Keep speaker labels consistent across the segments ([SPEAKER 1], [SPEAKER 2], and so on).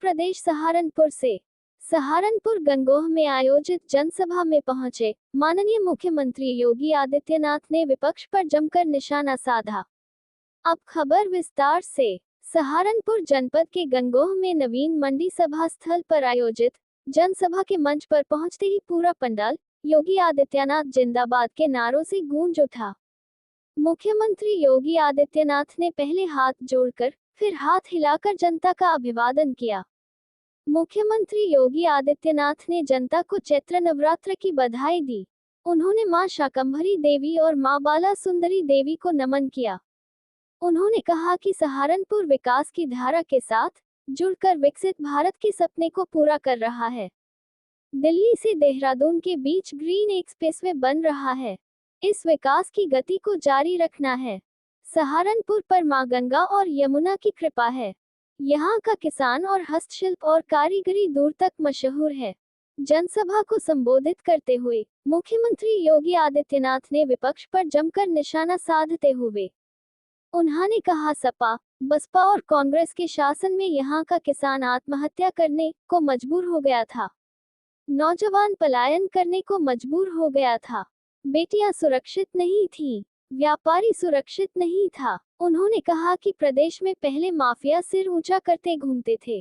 [SPEAKER 1] प्रदेश सहारनपुर से सहारनपुर गंगोह में आयोजित जनसभा में पहुंचे माननीय मुख्यमंत्री योगी आदित्यनाथ ने विपक्ष पर जमकर निशाना साधा। अब खबर विस्तार से। सहारनपुर जनपद के गंगोह में नवीन मंडी सभा स्थल पर आयोजित जनसभा के मंच पर पहुंचते ही पूरा पंडाल योगी आदित्यनाथ जिंदाबाद के नारों से गूंज उठा। मुख्यमंत्री योगी आदित्यनाथ ने पहले हाथ जोड़कर फिर हाथ हिलाकर जनता का अभिवादन किया। मुख्यमंत्री योगी आदित्यनाथ ने जनता को चैत्र नवरात्र की बधाई दी। उन्होंने मां शाकंभरी देवी और मां बाला सुंदरी देवी को नमन किया। उन्होंने कहा कि सहारनपुर विकास की धारा के साथ जुड़कर विकसित भारत के सपने को पूरा कर रहा है। दिल्ली से देहरादून के बीच ग्रीन एक्सप्रेसवे बन रहा है। इस विकास की गति को जारी रखना है। सहारनपुर पर मां गंगा और यमुना की कृपा है। यहाँ का किसान और हस्तशिल्प और कारीगरी दूर तक मशहूर है। जनसभा को संबोधित करते हुए मुख्यमंत्री योगी आदित्यनाथ ने विपक्ष पर जमकर निशाना साधते हुए उन्होंने कहा, सपा, बसपा और कांग्रेस के शासन में यहाँ का किसान आत्महत्या करने को मजबूर हो गया था। नौजवान पलायन करने को मजबूर हो गया था। बेटियां सुरक्षित नहीं थीं, व्यापारी सुरक्षित नहीं था। उन्होंने कहा कि प्रदेश में पहले माफिया सिर ऊंचा करते घूमते थे।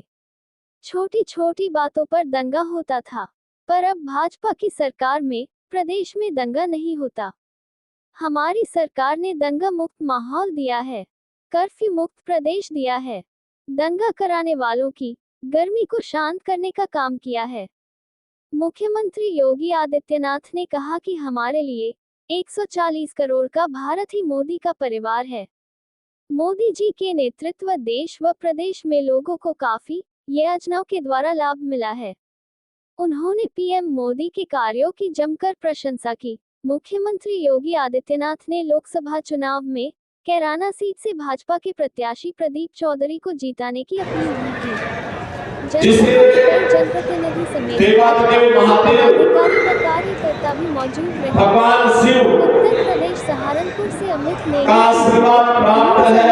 [SPEAKER 1] छोटी छोटी बातों पर दंगा होता था, पर अब भाजपा की सरकार में प्रदेश में दंगा नहीं होता। हमारी सरकार ने दंगा मुक्त माहौल दिया है, कर्फ्यू मुक्त प्रदेश दिया है, दंगा कराने वालों की गर्मी को शांत करने का काम किया है। मुख्यमंत्री योगी आदित्यनाथ ने कहा कि हमारे लिए 140 करोड़ का भारत ही मोदी का परिवार है। मोदी जी के नेतृत्व देश व प्रदेश में लोगों को काफी योजनाओं के द्वारा लाभ मिला है। उन्होंने पीएम मोदी के कार्यों की जमकर प्रशंसा की। मुख्यमंत्री योगी आदित्यनाथ ने लोकसभा चुनाव में कैराना सीट से भाजपा के प्रत्याशी प्रदीप चौधरी को जीताने की अपील की। जनप्रतिनिधि समेत अधिकारी व कार्यकर्ता भी मौजूद रहे।
[SPEAKER 2] भगवान शिव
[SPEAKER 1] उत्तर प्रदेश सहारनपुर से अमित ने
[SPEAKER 2] का आशीर्वाद प्राप्त है।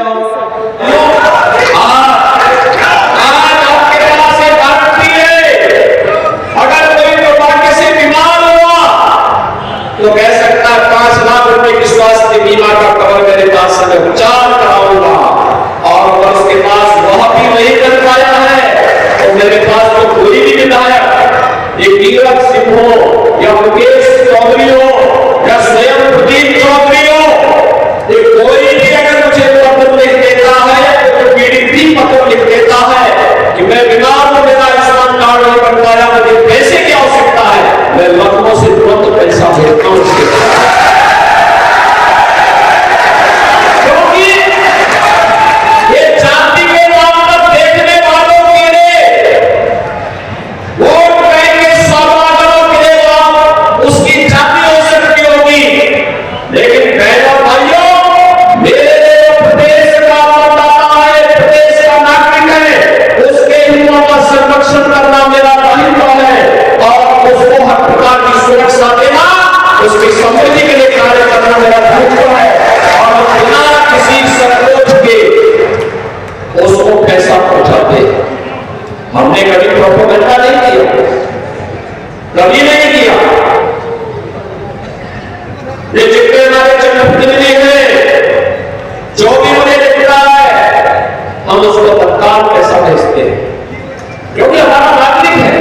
[SPEAKER 2] अगर कोई दुर्भाग्य से बीमार हुआ तो कह सकता है 5 लाख रुपए की स्वास्थ्य बीमा का कवर मेरे पास से मैं उपचार कराऊंगा, और उसके पास वह भी नहीं कर पाया है तो मेरे पास तो कोई भी विधायक, एक नीरज सिंह हो या मुकेश चौधरी हो या स्वयं प्रदीप चौधरी हो, कोई भी अगर मुझे पत्र लिख देता है तो पीड़ित भी पत्र लिख देता है कि मैं बीमार हूं, मेरा आयुष्मान कार्ड नहीं बन पाया, मुझे पैसे की आवश्यकता है, मैं लखनऊ से तुरंत पैसा भेजता हूं। क्योंकि ये जाति के नाम पर देखने वालों के लिए वोट बैंक के सौदागरों के लिए उसकी जाति हो सकती होगी, लेकिन बहनों भाइयों, मेरे प्रदेश का मतदाता है, प्रदेश का नागरिक है, उसके हितों का संरक्षण करना मेरा दायित्व है और उसको हर प्रकार की सुरक्षा देना, उसकी समृद्धि के लिए कार्य करना मेरा दायित्व है। और बिना किसी संकोच के उसको पैसा पहुंचाते। हमने कभी प्रोपेगेंडा नहीं किया, कभी नहीं किया। ये जितने हमारे जनप्रतिनिधि हैं, जो भी उन्हें लिखता है, हम उसको तत्काल पैसा भेजते हैं, क्योंकि हमारा नागरिक है,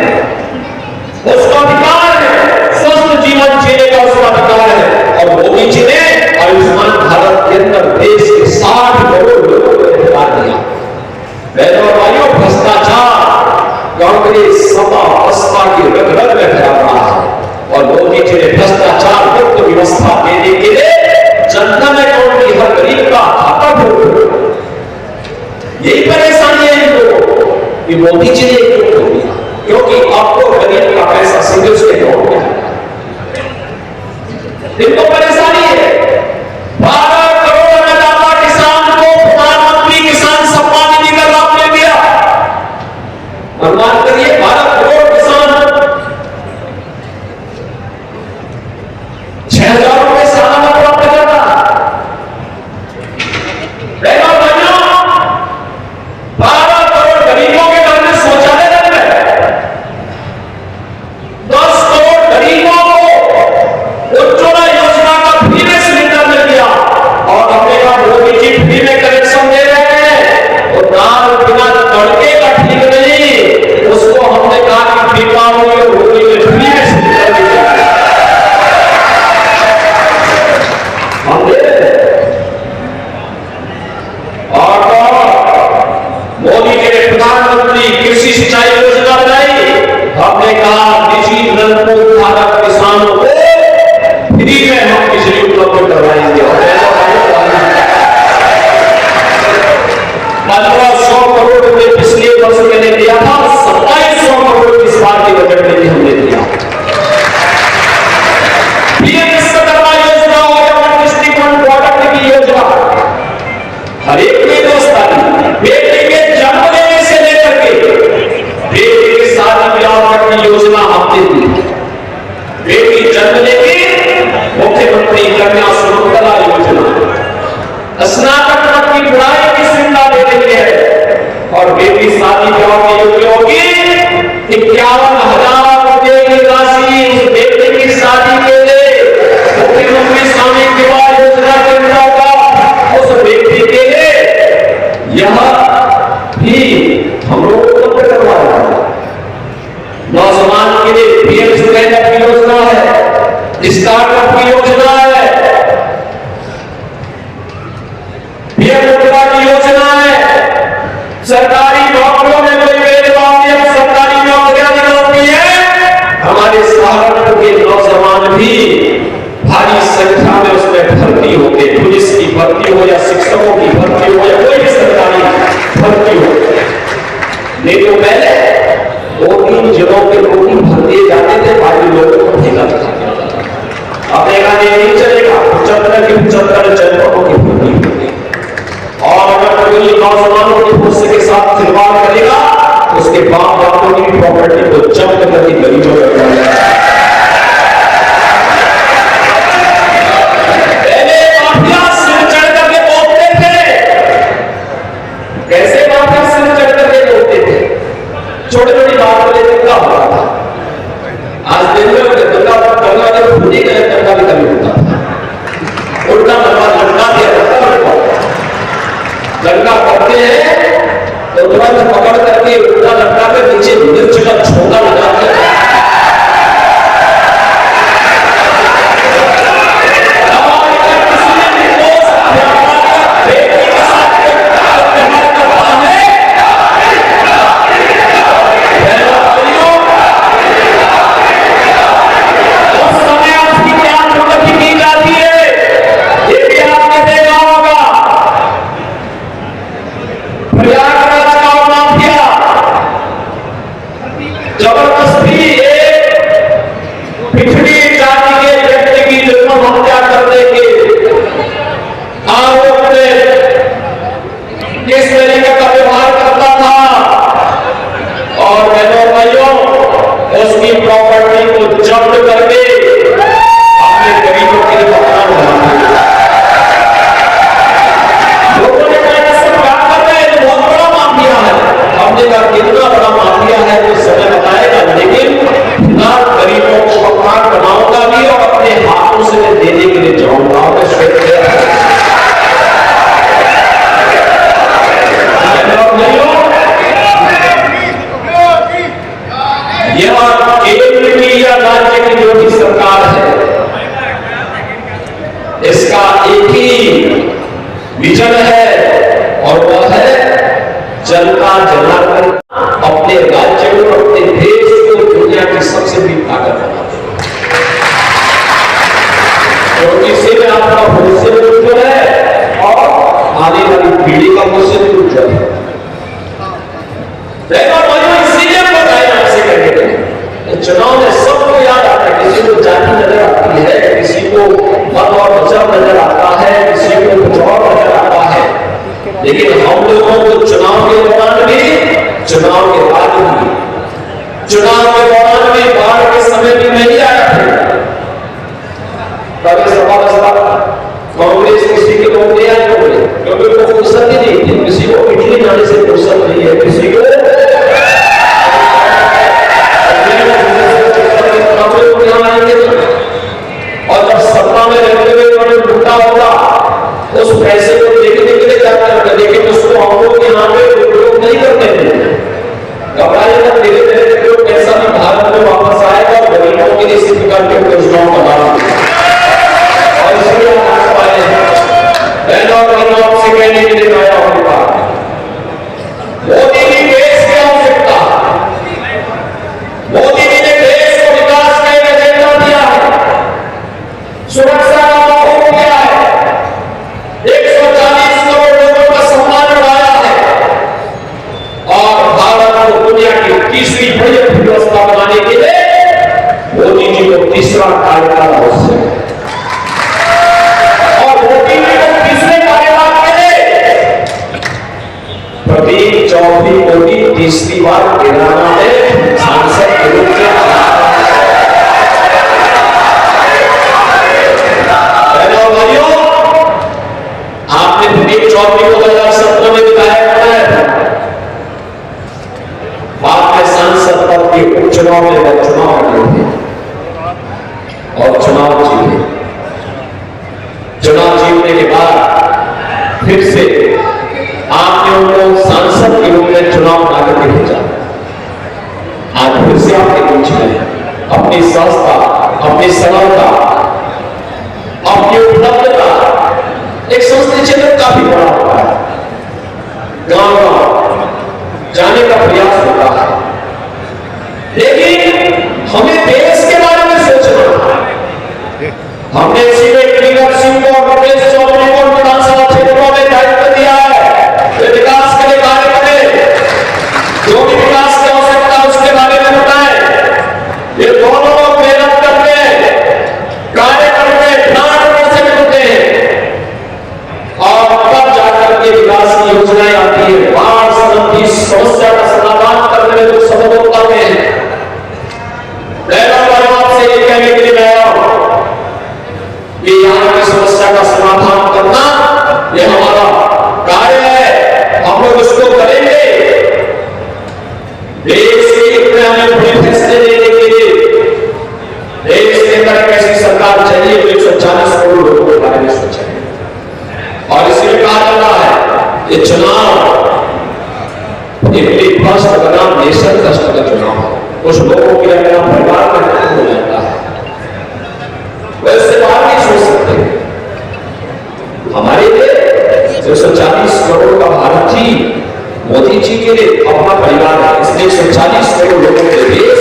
[SPEAKER 2] उसका अधिकार है, स्वस्थ जीवन जीने का उसका अधिकार है। और मोदी जी ने आयुष्मान भारत के अंदर देश के 60 करोड़ लोगों को अधिकार दिया। बहनों और भाइयों, भ्रष्टाचार कांग्रेस सपा बसपा की रगड़ में फैल रहा है और मोदी जी ने भ्रष्टाचार मुक्त व्यवस्था देने के लिए जनधन अकाउंट की हर गरीब का खाता खोल दिया। यही परेशानी है इन लोगों को कि मोदी जी ने क्यों खोल दिया, क्योंकि आपको गरीब का पैसा सीधे उसके अकाउंट में आएगा। इनको परेशानी है। 12 करोड़ अन्नदाता किसान को प्रधानमंत्री किसान सम्मान निधि का लाभ मिल गया। अनुमान करिए, 12 करोड़ किसान 6,000 रुपए सालाना प्राप्त करता। 12 करोड़ गरीबों के बारे में सोचा है भर्ती होते, पुलिस की भर्ती हो या शिक्षकों की भर्ती हो या कोई भी सरकारी भर्ती हो, नहीं तो पहले 2-3 जिलों के लोग ही भर्ती जाते थे, बाकी लोगों को ठेका दिखा दिया जाता। अब देखा नहीं चलेगा, 75 जनपदों की भर्ती होगी और अगर कोई नौजवानों की पुलिस के साथ खिलवाड़ करेगा, उसके बाप दादों की प्रॉपर्टी को जब्त करके गरीबों को पहले माफिया सिर चढ़ करके बोलते थे। कैसे माफिया सिर चढ़ करके बोलते थे? छोटी छोटी बात को लेकर क्या होता था? आज दिन में गंगा जब भूली गए, गंगा भी कभी होता था, उल्टा लंका दिया जाता है। लंका करते हैं तो तुरंत पकड़ करके उल्टा लटका के नीचे मिर्च का छोटा लगा के जबरदस्ती एक पिछड़ी जाति के व्यक्ति की जन्म हत्या करने के आरोप में किस तरीके का व्यवहार करता था और बहनों भाइयों उसकी प्रॉपर्टी को जब्त करके अपने गरीबों के लिए मकान बना दिया। लोगों ने कहा सब क्या कर रहे हैं, बहुत बड़ा माफिया है। हमने कहा कितना बड़ा माफिया है तो समय बताएगा, लेकिन फिलहाल गरीबों को मकान बनाऊंगा भी और अपने हाथों से मैं देने के लिए जाऊंगा। यह केंद्र की या राज्य की जो भी सरकार है, इसका एक ही विजन है और वह है जनता जनार्दन अपने राज्य को, अपने देश को दुनिया की सबसे बड़ी ताकत बना दे। क्योंकि इससे आपका भविष्य भी उज्जवल है और आने वाली पीढ़ी का भविष्य भी उज्जवल है। इसीलिए बताया ऐसे करके चुनाव में सबको याद आता है, किसी को जाति नजर आती है, किसी को मत और मजहब नजर आता है, किसी को कुछ और नजर आता है, लेकिन हम लोगों को चुनाव के दौरान भी, चुनाव के बाद भी, चुनाव के दौरान भी, बाढ़ के समय भी नहीं आया था। कांग्रेस किसी के लोग नहीं आए होंगे क्योंकि उनको फुर्सत ही नहीं थी, किसी को इटली जाने से फुर्सत नहीं है, किसी को और जब सत्ता में रहते हुए उन्होंने लूटा होगा उस पैसे को देखने के लिए जाते हैं, लेकिन उसको हम लोग यहाँ पे उपयोग नहीं करते हैं। घबराइएगा, धीरे धीरे लोग पैसा भी भारत में वापस आएगा और गरीबों के लिए इसी प्रकार के योजनाओं का लाभ और इसलिए हम पाए से कहने के लिए आया होगा मोदी जी देश की आवश्यकता, मोदी जी ने देश को विकास का एक एजेंडा दिया है, सुरक्षा का माहौल दिया है, 140 करोड़ लोगों का सम्मान बढ़ाया है और भारत को दुनिया की तीसरी बड़ी अर्थव्यवस्था बनाने के लिए मोदी जी को तीसरा कार्यकाल आवश्यक है। और मोदी जी को तीसरे कार्यकाल के लिए प्रदीप चौधरी मोदी तीसरी बार तेलंगाना में सांसद के रूप में आपने प्रदीप चौधरी को 2017 में विधायक बनाया था, बाद में सांसद पद के उपचुनाव में चुनाव लड़े और चुनाव जीते। चुनाव जीतने के बाद फिर से आपने उनको सांसद के रूप में चुनाव लड़ा के भेजा। आज फिर से आपके बीच में अपनी संस्था, अपनी सरलता, अपनी उपलब्धता, एक संसदीय क्षेत्र काफी बड़ा होता है, गांव गांव जाने का प्रयास होता है, लेकिन हमें देश के बारे में सोचना है। हमने सीधे लीडरशिप को कि यहाँ की समस्या का समाधान करना ये हमारा कार्य है, हम लोग इसको करेंगे। देश के इतने हमें बड़े फैसले लेने के लिए देश के अंदर एक ऐसी सरकार चाहिए जो 140 करोड़ लोगों के बारे में सोचे, और इसलिए कहा जाता है ये चुनाव फर्स्ट बनाम नेशन फर्स्ट का चुनाव है। कुछ लोगों के लिए परिवार में खत्म हो जाता है, वैसे बात नहीं सोच सकते। हमारे लिए 140 करोड़ का भारत जी मोदी जी के लिए अपना परिवार है, इसलिए 140 करोड़ लोगों के लिए